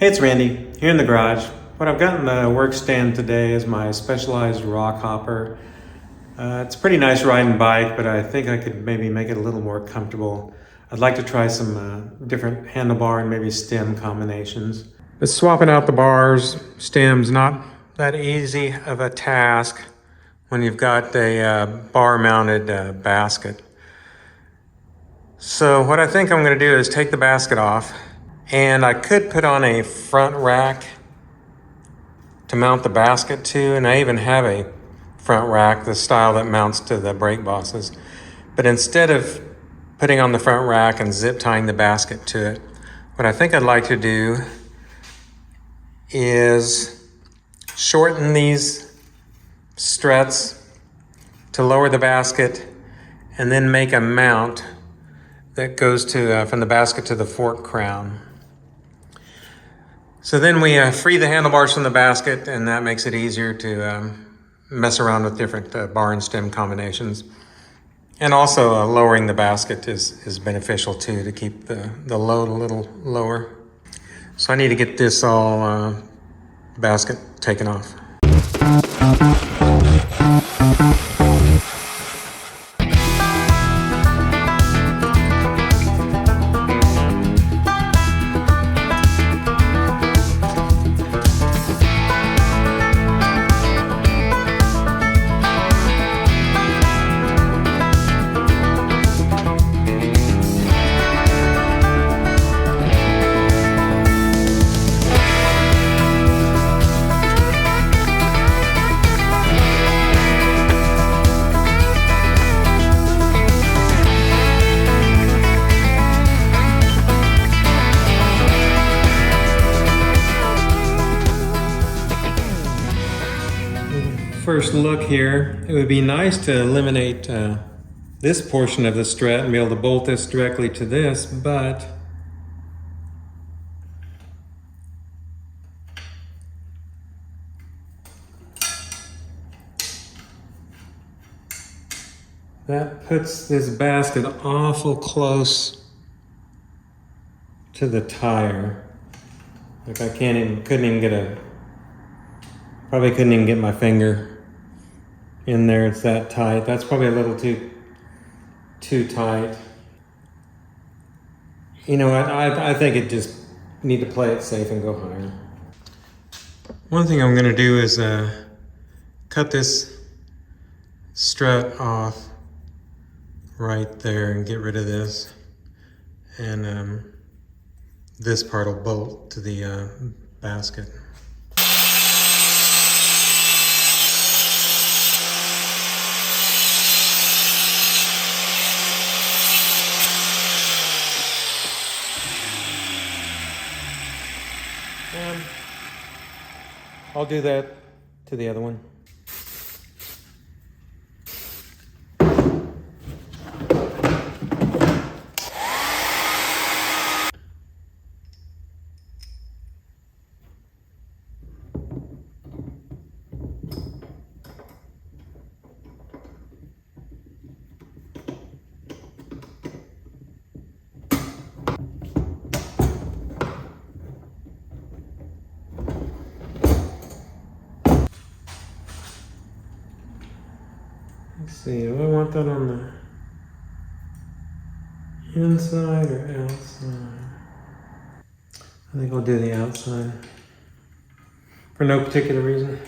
Hey, it's Randy, here in the garage. What I've got in the work stand today is my Specialized rock hopper. It's a pretty nice riding bike, but I think I could maybe make it a little more comfortable. I'd like to try some different handlebar and maybe stem combinations. But swapping out the bars, stems, not that easy of a task when you've got a bar-mounted basket. So what I think I'm going to do is take the basket off, and I could put on a front rack to mount the basket to, and I even have a front rack, the style that mounts to the brake bosses. But instead of putting on the front rack and zip tying the basket to it, what I think I'd like to do is shorten these struts to lower the basket and then make a mount that goes to from the basket to the fork crown. So then we free the handlebars from the basket, and that makes it easier to mess around with different bar and stem combinations. And also lowering the basket is beneficial too, to keep the load a little lower. So I need to get this all basket taken off. First look here, it would be nice to eliminate this portion of the strut and be able to bolt this directly to this, but that puts this basket awful close to the tire. Like I probably couldn't even get my finger in there. It's that tight. That's probably a little too tight. You know what? I think it just need to play it safe and go higher. One thing I'm going to do is cut this strut off right there and get rid of this. And this part will bolt to the basket. I'll do that to the other one. Let's see, do I want that on the inside or outside? I think I'll do the outside for no particular reason.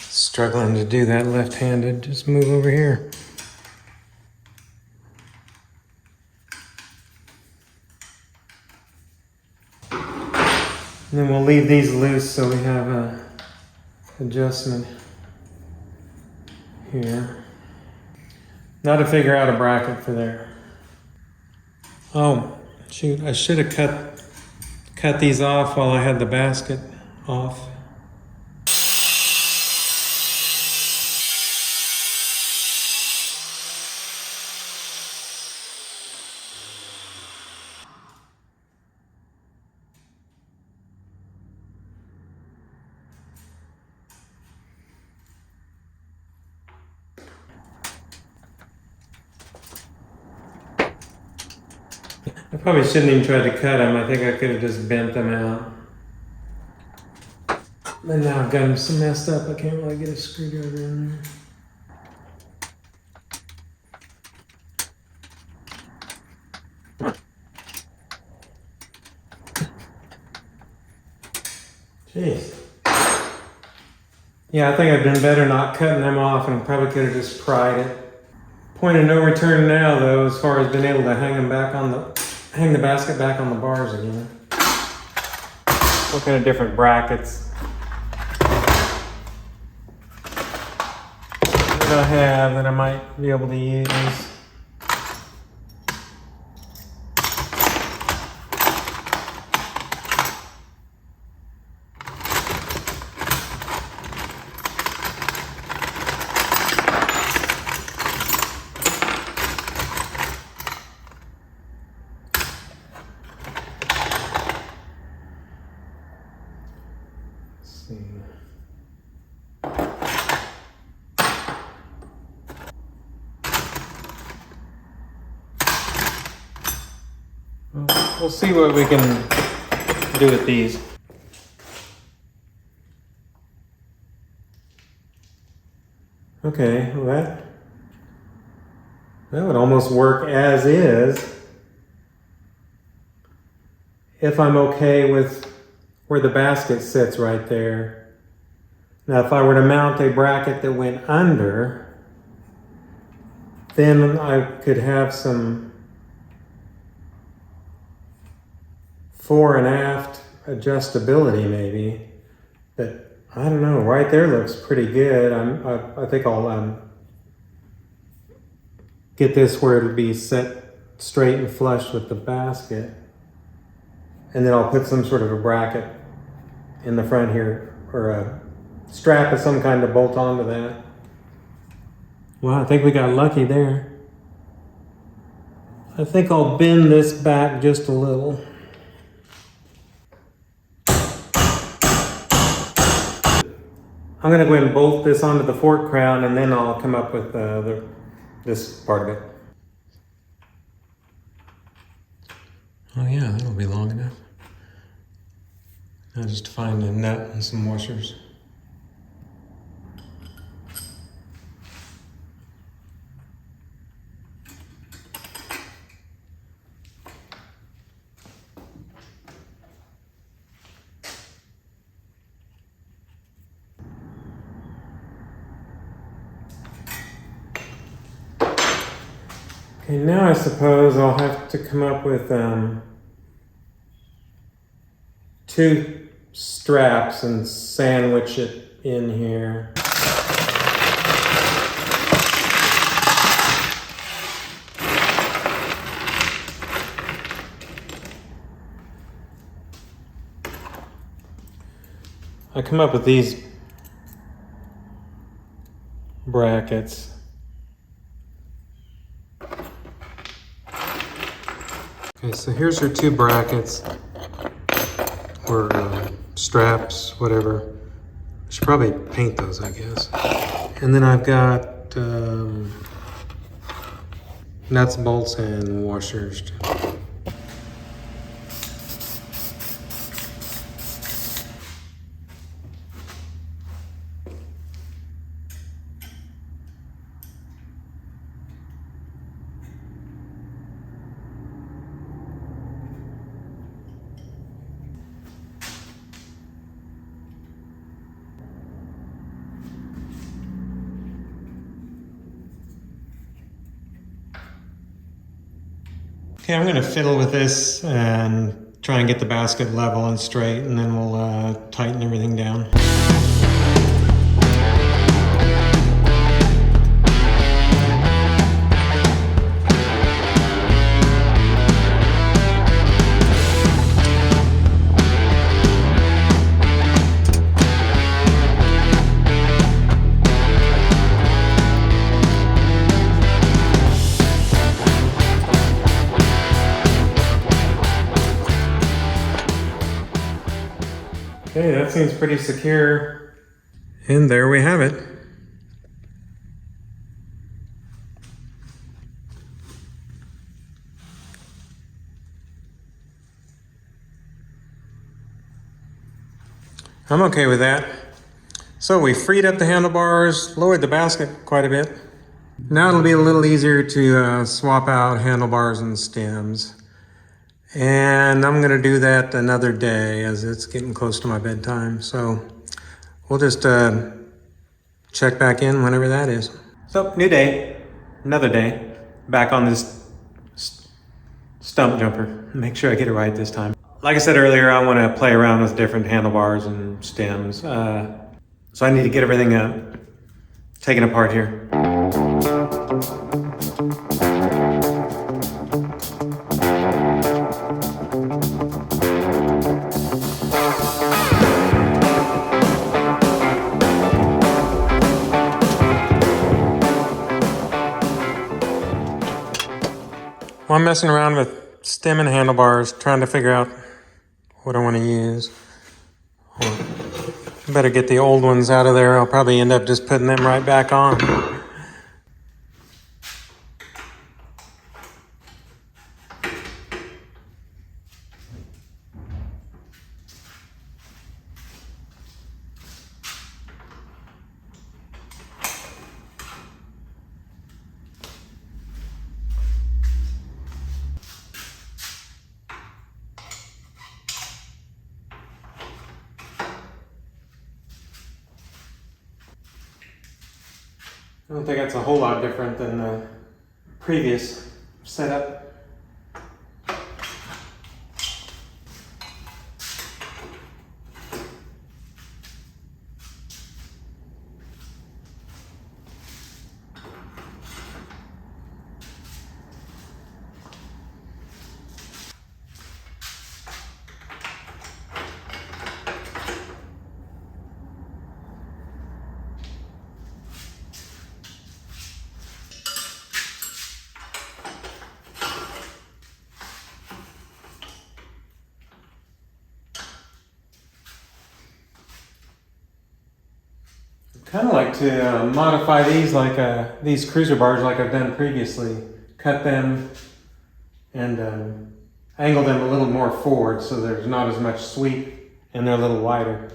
Struggling to do that left-handed, just move over here. And then we'll leave these loose so we have a adjustment here. Now to figure out a bracket for there. Oh, shoot, I should have cut these off while I had the basket off. I probably shouldn't even try to cut them. I think I could have just bent them out. But now I've got them so messed up, I can't really get a screwdriver in there. Jeez. Yeah, I think I've done better not cutting them off, and probably could have just pried it. Point of no return now, though, as far as being able to hang the basket back on the bars again. Looking at different brackets that I have that I might be able to use. We'll see what we can do with these. Okay, well that would almost work as is if I'm okay with where the basket sits right there. Now, if I were to mount a bracket that went under, then I could have some fore and aft adjustability maybe, but I don't know, right there looks pretty good. I think I'll get this where it'll be set straight and flush with the basket, and then I'll put some sort of a bracket in the front here, or a strap of some kind to bolt onto that. Well, I think we got lucky there. I think I'll bend this back just a little. I'm going to go ahead and bolt this onto the fork crown, and then I'll come up with this part of it. Oh yeah, that'll be long enough. Now just find a nut and some washers. Okay, now I suppose I'll have to come up with 2 straps and sandwich it in here. I come up with these brackets. Okay, so here's your 2 brackets, or straps, whatever. I should probably paint those, I guess. And then I've got nuts, bolts, and washers. Okay, I'm going to fiddle with this and try and get the basket level and straight, and then we'll tighten everything down. Okay, that seems pretty secure. And there we have it. I'm okay with that. So we freed up the handlebars, lowered the basket quite a bit. Now it'll be a little easier to swap out handlebars and stems. And I'm gonna do that another day as it's getting close to my bedtime. So we'll just check back in whenever that is. So, new day, another day, back on this stump jumper. Make sure I get it right this time. Like I said earlier, I want to play around with different handlebars and stems. So I need to get everything taken apart here. Well, I'm messing around with stem and handlebars, trying to figure out what I want to use. I better get the old ones out of there. I'll probably end up just putting them right back on. I don't think that's a whole lot different than the previous setup. Kind of like to modify these like these cruiser bars like I've done previously. Cut them and angle them a little more forward so there's not as much sweep and they're a little wider.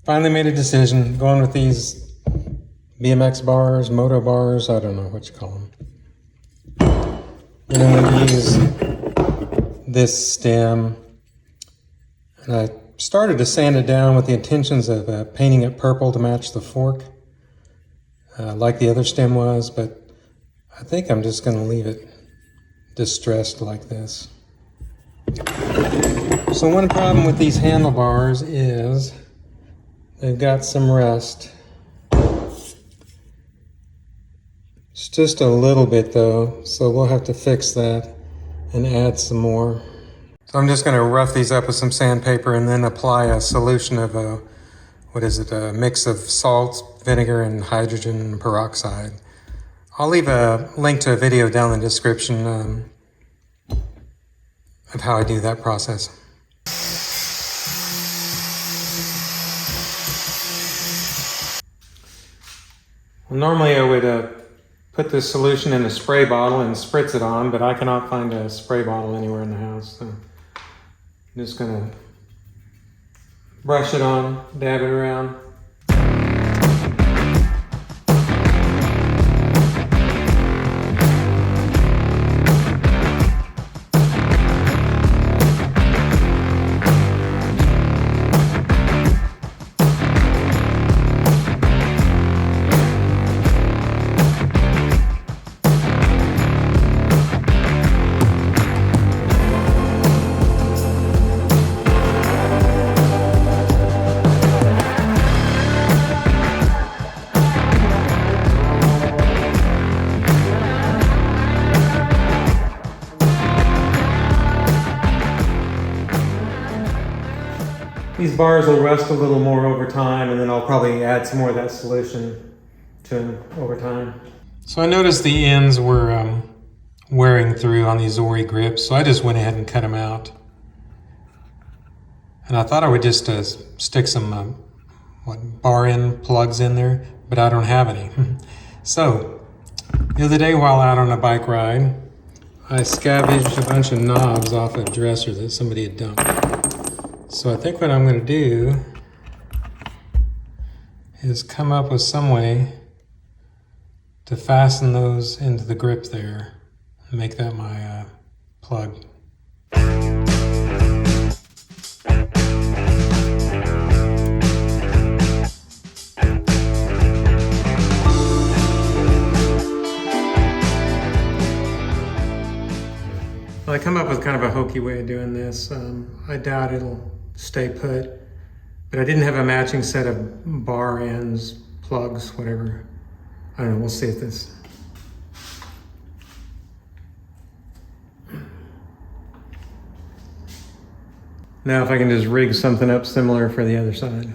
Finally made a decision, going with these BMX bars, moto bars, I don't know what you call them. And I'm going to use this stem. And I started to sand it down with the intentions of painting it purple to match the fork, like the other stem was, but I think I'm just going to leave it distressed like this. So one problem with these handlebars is they've got some rust. It's just a little bit though, so we'll have to fix that and add some more. So I'm just going to rough these up with some sandpaper and then apply a solution of a mix of salt, vinegar, and hydrogen peroxide. I'll leave a link to a video down in the description of how I do that process. Well, normally I would put this solution in a spray bottle and spritz it on, but I cannot find a spray bottle anywhere in the house. So I'm just gonna brush it on, dab it around. These bars will rust a little more over time, and then I'll probably add some more of that solution to them over time. So I noticed the ends were wearing through on these Zori grips, so I just went ahead and cut them out. And I thought I would just stick some bar end plugs in there, but I don't have any. So the other day while out on a bike ride, I scavenged a bunch of knobs off a dresser that somebody had dumped. So I think what I'm going to do is come up with some way to fasten those into the grip there and make that my plug. Well, I come up with kind of a hokey way of doing this. I doubt it'll stay put, but I didn't have a matching set of bar ends, plugs, whatever. I don't know, we'll see if this. Now if I can just rig something up similar for the other side.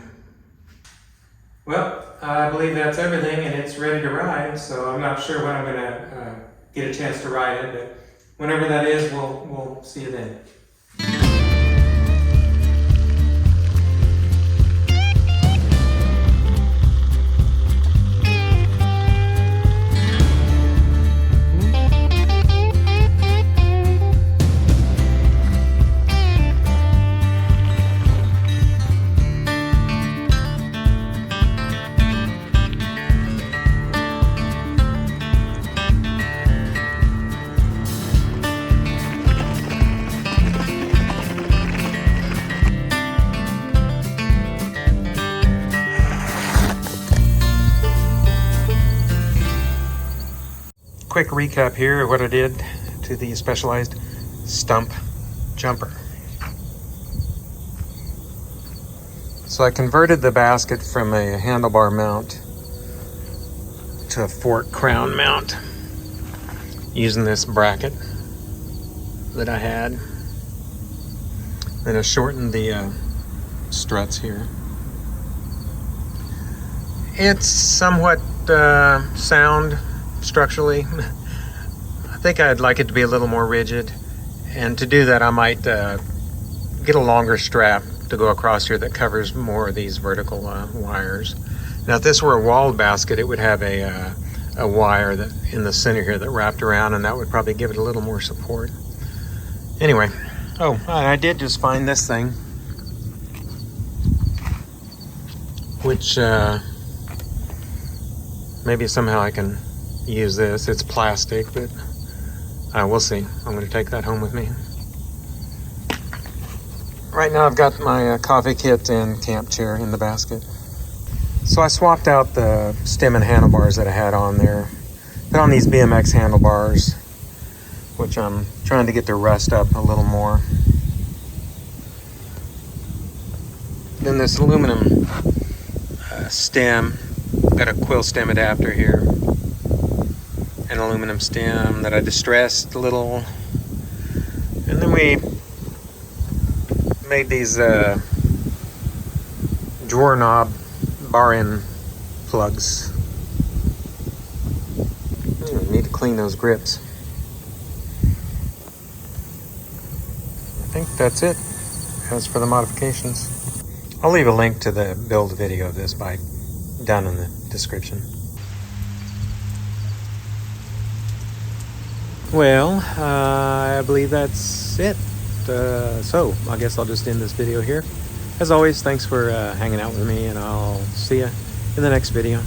Well, I believe that's everything and it's ready to ride, so I'm not sure when I'm gonna get a chance to ride it, but whenever that is, we'll see you then. Quick recap here of what I did to the Specialized Stumpjumper. So I converted the basket from a handlebar mount to a fork crown mount using this bracket that I had. Then I shortened the struts here. It's somewhat sound structurally. I think I'd like it to be a little more rigid, and to do that I might get a longer strap to go across here that covers more of these vertical wires. Now if this were a walled basket, it would have a wire that in the center here that wrapped around, and that would probably give it a little more support. Anyway, oh, I did just find this thing, which maybe somehow I can use this. It's plastic, but we'll see. I'm going to take that home with me. Right now I've got my coffee kit and camp chair in the basket. So I swapped out the stem and handlebars that I had on there. Put on these BMX handlebars, which I'm trying to get to rust up a little more. Then this aluminum stem, got a quill stem adapter here. An aluminum stem that I distressed a little, and then we made these drawer knob bar end plugs. Need to clean those grips. I think that's it as for the modifications. I'll leave a link to the build video of this bike down in the description. Well, I believe that's it. So I guess I'll just end this video here. As always, thanks for hanging out with me, and I'll see you in the next video.